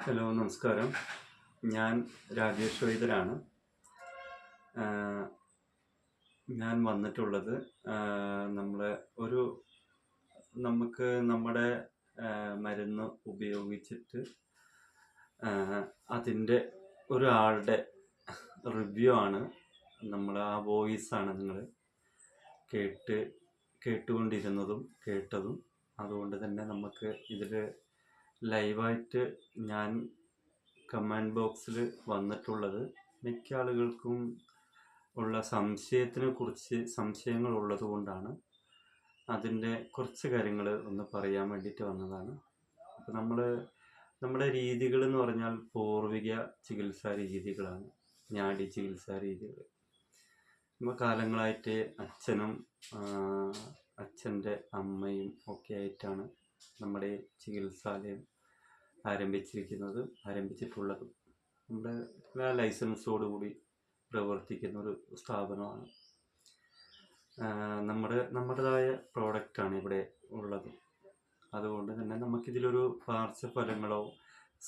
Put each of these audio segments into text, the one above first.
Hello, നമസ്കാരം. ഞാൻ രാജേഷ് വൈദ്യരാണ്. ഞാൻ വന്നിട്ടുള്ളത് നമ്മളെ ഒരു നമുക്ക് നമ്മുടെ മരുന്ന് ഉപയോഗിച്ചിട്ട് അതിൻ്റെ ഒരാളുടെ റിവ്യൂ ആണ്. നമ്മൾ ആ വോയിസാണ് നിങ്ങൾ കേട്ടുകൊണ്ടിരുന്നതും കേട്ടതും. അതുകൊണ്ട് തന്നെ നമുക്ക് ഇതിൽ ലൈവായിട്ട് ഞാൻ കമൻറ്റ് ബോക്സിൽ വന്നിട്ടുള്ളത് മിക്ക ആളുകൾക്കും ഉള്ള സംശയങ്ങൾ ഉള്ളത് കൊണ്ടാണ്. അതിൻ്റെ കുറച്ച് കാര്യങ്ങൾ ഒന്ന് പറയാൻ വേണ്ടിയിട്ട് വന്നതാണ്. അപ്പോൾ നമ്മുടെ രീതികൾ എന്ന് പറഞ്ഞാൽ പൂർവിക ചികിത്സാ രീതികളാണ്, ഞാടി ചികിത്സാ രീതികൾ. നമ്മൾ കാലങ്ങളായിട്ട് അച്ഛൻ്റെ അമ്മയും ഒക്കെ ആയിട്ടാണ് നമ്മുടെ ചികിത്സാലയം ആരംഭിച്ചിട്ടുള്ളതും. നമ്മുടെ ലൈസൻസോടുകൂടി പ്രവർത്തിക്കുന്ന ഒരു സ്ഥാപനമാണ്. നമ്മുടേതായ പ്രോഡക്റ്റാണ് ഇവിടെ ഉള്ളത്. അതുകൊണ്ട് തന്നെ നമുക്കിതിലൊരു പാർശ്വഫലങ്ങളോ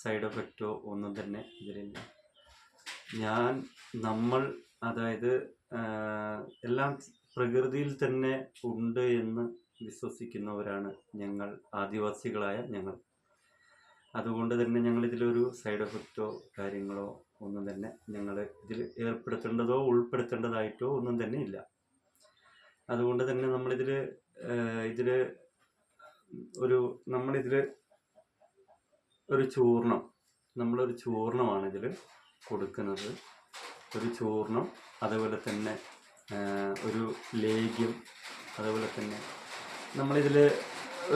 സൈഡ് എഫക്റ്റോ ഒന്നും തന്നെ ഇതിലില്ല. അതായത് എല്ലാം പ്രകൃതിയിൽ തന്നെ ഉണ്ട് എന്ന് വിശ്വസിക്കുന്നവരാണ് ഞങ്ങൾ, ആദിവാസികളായ ഞങ്ങൾ. അതുകൊണ്ട് തന്നെ ഞങ്ങളിതിലൊരു സൈഡ് എഫക്റ്റോ കാര്യങ്ങളോ ഒന്നും തന്നെ ഞങ്ങൾ ഇതിൽ ഏർപ്പെടുത്തേണ്ടതോ ഉൾപ്പെടുത്തേണ്ടതായിട്ടോ ഒന്നും തന്നെ ഇല്ല. അതുകൊണ്ട് തന്നെ നമ്മളിതിൽ നമ്മളൊരു ചൂർണമാണ് ഇതിൽ കൊടുക്കുന്നത്. ഒരു ചൂർണം, അതുപോലെ തന്നെ ഒരു ലേഗ്യം, അതുപോലെ തന്നെ നമ്മളിതിൽ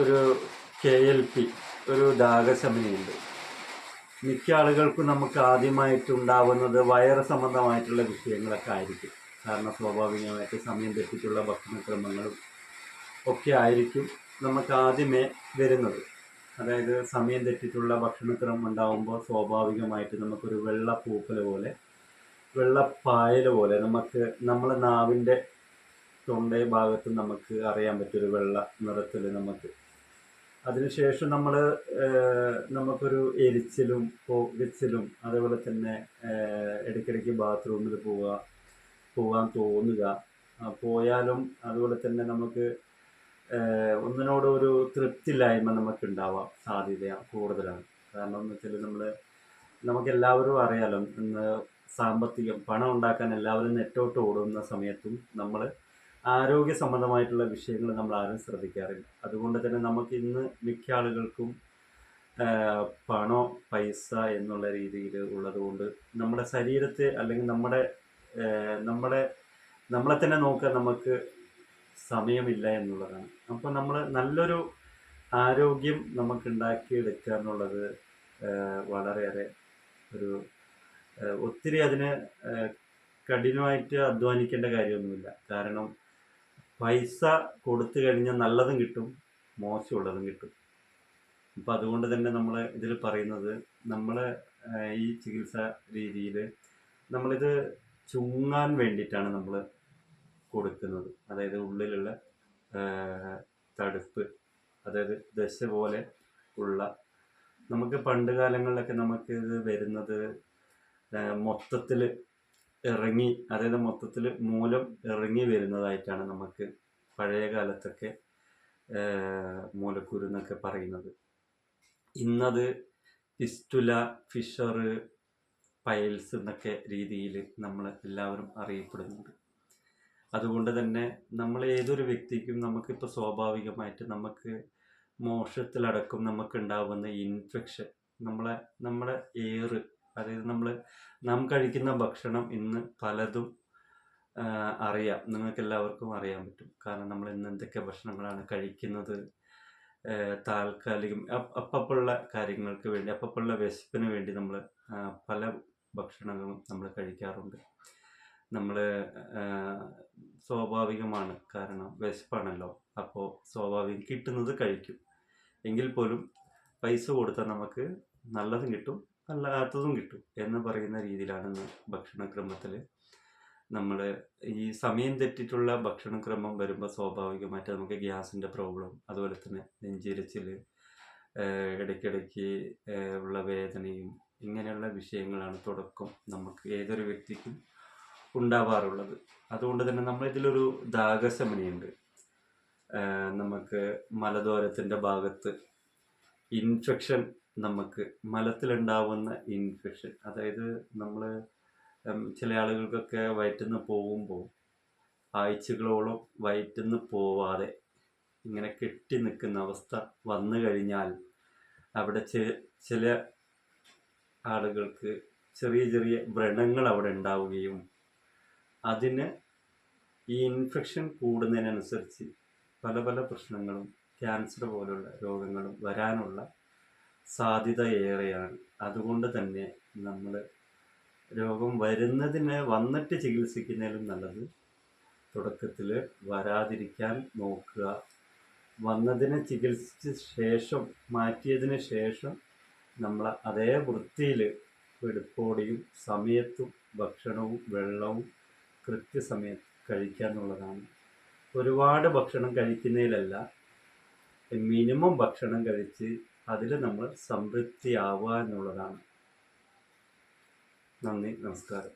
ഒരു KLP, ഒരു ദാഹശമനിയുണ്ട്. മിക്ക ആളുകൾക്കും നമുക്ക് ആദ്യമായിട്ടുണ്ടാവുന്നത് വയറ് സംബന്ധമായിട്ടുള്ള വിഷയങ്ങളൊക്കെ ആയിരിക്കും. കാരണം സ്വാഭാവികമായിട്ട് സമയം തെറ്റിച്ചുള്ള ഭക്ഷണക്രമങ്ങളും ഒക്കെ ആയിരിക്കും നമുക്ക് ആദ്യമേ വരുന്നത്. അതായത് സമയം തെറ്റിച്ചുള്ള ഭക്ഷണക്രമം ഉണ്ടാകുമ്പോൾ സ്വാഭാവികമായിട്ട് നമുക്കൊരു വെള്ളപ്പായൽ പോലെ നമുക്ക് നമ്മളെ നാവിൻ്റെ തൊണ്ടേ ഭാഗത്ത് നമുക്ക് അറിയാൻ പറ്റും, ഒരു വെള്ള നിറത്തിൽ നമുക്ക്. അതിനുശേഷം നമുക്കൊരു എരിച്ചിലും പുകച്ചിലും, അതേപോലെ തന്നെ ഇടയ്ക്കിടയ്ക്ക് ബാത്റൂമിൽ പോകാൻ തോന്നുക, പോയാലും അതുപോലെ തന്നെ നമുക്ക് ഒന്നിനോടൊരു തൃപ്തിയില്ലായ്മ നമുക്ക് ഉണ്ടാവാൻ സാധ്യത കൂടുതലാണ്. കാരണം എന്ന് വെച്ചാൽ നമുക്കെല്ലാവരും അറിയാലോ, ഇന്ന് പണം ഉണ്ടാക്കാൻ എല്ലാവരും നെറ്റോട്ട് ഓടുന്ന സമയത്തും നമ്മൾ ആരോഗ്യ സംബന്ധമായിട്ടുള്ള വിഷയങ്ങൾ നമ്മൾ ആരും ശ്രദ്ധിക്കാറില്ല. അതുകൊണ്ട് തന്നെ നമുക്ക് ഇന്ന് മിക്ക ആളുകൾക്കും പൈസ എന്നുള്ള രീതിയിൽ ഉള്ളതുകൊണ്ട് നമ്മുടെ ശരീരത്തെ, അല്ലെങ്കിൽ നമ്മളെ തന്നെ നോക്കാൻ നമുക്ക് സമയമില്ല എന്നുള്ളതാണ്. അപ്പോൾ നമ്മൾ നല്ലൊരു ആരോഗ്യം നമുക്ക് ഉണ്ടാക്കിയെടുക്കുക എന്നുള്ളത് വളരെയേറെ ഒത്തിരി അതിന് കഠിനമായിട്ട് അധ്വാനിക്കേണ്ട കാര്യമൊന്നുമില്ല. കാരണം പൈസ കൊടുത്തു കഴിഞ്ഞാൽ നല്ലതും കിട്ടും, മോശമുള്ളതും കിട്ടും. അപ്പം അതുകൊണ്ട് തന്നെ നമ്മൾ ഇതിൽ പറയുന്നത്, ഈ ചികിത്സാ രീതിയിൽ നമ്മളിത് ചുങ്ങാൻ വേണ്ടിയിട്ടാണ് നമ്മൾ കൊടുക്കുന്നത്. അതായത് ഉള്ളിലുള്ള തടുപ്പ്, അതായത് ദശ പോലെ ഉള്ള, നമുക്ക് പണ്ട് കാലങ്ങളിലൊക്കെ നമുക്കിത് വരുന്നത് മൊത്തത്തിൽ മൂലം ഇറങ്ങി വരുന്നതായിട്ടാണ് നമുക്ക് പഴയ കാലത്തൊക്കെ മൂലക്കുരു എന്നൊക്കെ പറയുന്നത്. ഇന്നത് ഫിസ്റ്റുല, ഫിഷർ, പൈൽസ് എന്നൊക്കെ രീതിയിൽ നമ്മൾ എല്ലാവരും അറിയപ്പെടുന്നുണ്ട്. അതുകൊണ്ട് തന്നെ നമ്മൾ ഏതൊരു വ്യക്തിക്കും നമുക്കിപ്പോൾ സ്വാഭാവികമായിട്ട് നമുക്ക് മോഷത്തിലടക്കം നമുക്കുണ്ടാവുന്ന ഇൻഫെക്ഷൻ, നമ്മുടെ അതായത് നാം കഴിക്കുന്ന ഭക്ഷണം ഇന്ന് പലതും അറിയാം, നിങ്ങൾക്കെല്ലാവർക്കും അറിയാൻ പറ്റും. കാരണം നമ്മൾ ഇന്ന് എന്തൊക്കെ ഭക്ഷണങ്ങളാണ് കഴിക്കുന്നത്. താൽക്കാലികം അപ്പപ്പുള്ള കാര്യങ്ങൾക്ക് വേണ്ടി, അപ്പപ്പുള്ള വിശപ്പിന് വേണ്ടി നമ്മൾ പല ഭക്ഷണങ്ങളും നമ്മൾ കഴിക്കാറുണ്ട്. നമ്മൾ സ്വാഭാവികമാണ്, കാരണം വിശപ്പാണല്ലോ. അപ്പോൾ സ്വാഭാവികം കിട്ടുന്നത് കഴിക്കും. എങ്കിൽ പോലും പൈസ കൊടുത്താൽ നമുക്ക് നല്ലതും കിട്ടും, അല്ലാത്തതും കിട്ടും എന്ന് പറയുന്ന രീതിയിലാണ് ഭക്ഷണക്രമത്തിൽ നമ്മൾ ഈ സമയം തെറ്റിയിട്ടുള്ള ഭക്ഷണക്രമം വരുമ്പോൾ സ്വാഭാവികമായിട്ട് നമുക്ക് ഗ്യാസിൻ്റെ പ്രോബ്ലം, അതുപോലെ തന്നെ നെഞ്ചിരിച്ചിൽ, ഇടയ്ക്കിടയ്ക്ക് ഉള്ള വേദനയും ഇങ്ങനെയുള്ള വിഷയങ്ങളാണ് തുടക്കം നമുക്ക് ഏതൊരു വ്യക്തിക്കും ഉണ്ടാവാറുള്ളത്. അതുകൊണ്ട് തന്നെ നമ്മളിതിലൊരു ദാഹശമനിയുണ്ട്. നമുക്ക് മലദ്വാരത്തിൻ്റെ ഭാഗത്ത് ഇൻഫെക്ഷൻ, നമുക്ക് മലത്തിലുണ്ടാവുന്ന ഇൻഫെക്ഷൻ, അതായത് നമ്മൾ ചില ആളുകൾക്കൊക്കെ വയറ്റിന്ന് പോകുമ്പോൾ ആഴ്ചകളോളം വയറ്റിന്ന് പോവാതെ ഇങ്ങനെ കെട്ടി നിൽക്കുന്ന അവസ്ഥ വന്നു കഴിഞ്ഞാൽ അവിടെ ചില ആളുകൾക്ക് ചെറിയ ചെറിയ വ്രണങ്ങൾ അവിടെ ഉണ്ടാവുകയും അതിന് ഈ ഇൻഫെക്ഷൻ കൂടുന്നതിനനുസരിച്ച് പല പല പ്രശ്നങ്ങളും ക്യാൻസർ പോലുള്ള രോഗങ്ങളും വരാനുള്ള സാധ്യത ഏറെയാണ്. അതുകൊണ്ട് തന്നെ നമ്മൾ രോഗം വന്നിട്ട് ചികിത്സിക്കുന്നതിലും നല്ലത് തുടക്കത്തിൽ വരാതിരിക്കാൻ നോക്കുക. വന്നതിനെ ചികിത്സിച്ച ശേഷം, മാറ്റിയതിന് ശേഷം നമ്മൾ അതേ വൃത്തിയിൽ വെടുപ്പോടെയും സമയത്തും ഭക്ഷണവും വെള്ളവും കൃത്യസമയത്ത് കഴിക്കുക എന്നുള്ളതാണ്. ഒരുപാട് ഭക്ഷണം കഴിക്കുന്നതിലല്ല, മിനിമം ഭക്ഷണം കഴിച്ച് അതിൽ നമ്മൾ സംതൃപ്തിയാവുക എന്നുള്ളതാണ്. നന്ദി, നമസ്കാരം.